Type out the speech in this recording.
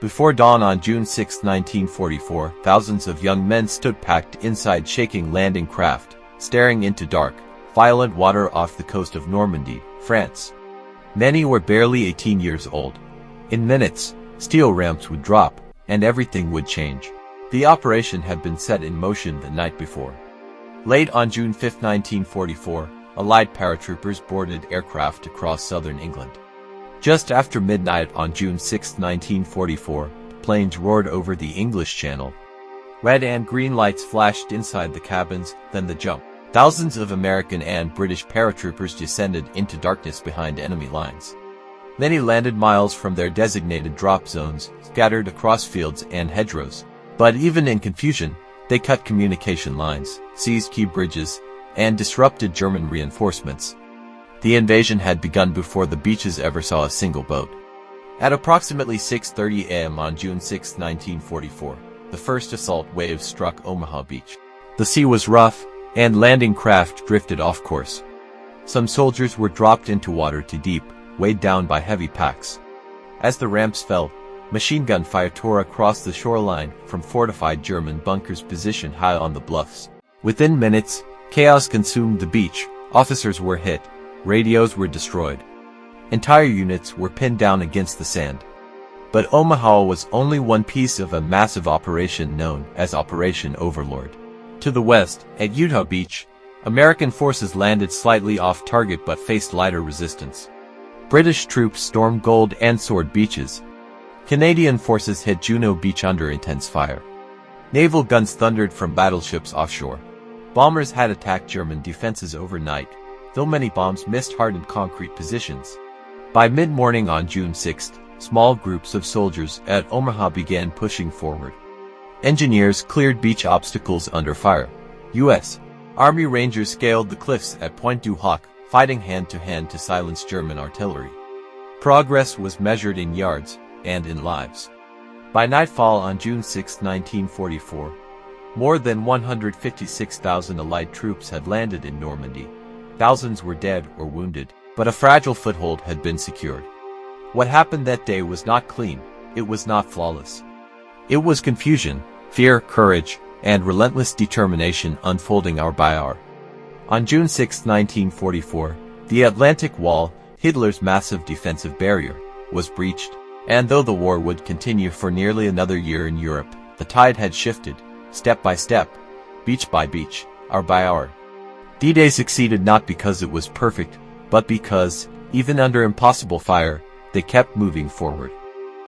Before dawn on June 6, 1944, thousands of young men stood packed inside shaking landing craft, staring into dark, violent water off the coast of Normandy, France. Many were barely 18 years old. In minutes, steel ramps would drop, and everything would change. The operation had been set in motion the night before. Late on June 5, 1944, Allied paratroopers boarded aircraft across southern England. Just after midnight on June 6, 1944, planes roared over the English Channel. Red and green lights flashed inside the cabins, then the jump. Thousands of American and British paratroopers descended into darkness behind enemy lines. Many landed miles from their designated drop zones, scattered across fields and hedgerows. But even in confusion, they cut communication lines, seized key bridges, and disrupted German reinforcements. The invasion had begun before the beaches ever saw a single boat. At approximately 6:30 a.m. on June 6, 1944, the first assault wave struck Omaha Beach. The sea was rough, and landing craft drifted off course. Some soldiers were dropped into water too deep, weighed down by heavy packs. As the ramps fell, machine gun fire tore across the shoreline from fortified German bunkers positioned high on the bluffs. Within minutes, chaos consumed the beach. Officers were hit. Radios were destroyed. Entire units were pinned down against the sand. But Omaha was only one piece of a massive operation known as Operation Overlord. To the west, at Utah Beach, American forces landed slightly off target but faced lighter resistance. British troops stormed Gold and Sword beaches. Canadian forces hit Juno Beach under intense fire. Naval guns thundered from battleships offshore. Bombers had attacked German defenses overnight, though many bombs missed hardened concrete positions. By mid-morning on June 6, small groups of soldiers at Omaha began pushing forward. Engineers cleared beach obstacles under fire. U.S. Army Rangers scaled the cliffs at Pointe du Hoc, fighting hand-to-hand to silence German artillery. Progress was measured in yards and in lives. By nightfall on June 6, 1944, more than 156,000 Allied troops had landed in Normandy. Thousands were dead or wounded, but a fragile foothold had been secured. What happened that day was not clean, it was not flawless. It was confusion, fear, courage, and relentless determination unfolding hour by hour. On June 6, 1944, the Atlantic Wall, Hitler's massive defensive barrier, was breached, and though the war would continue for nearly another year in Europe, the tide had shifted, step by step, beach by beach, hour by hour. D-Day succeeded not because it was perfect, but because, even under impossible fire, they kept moving forward.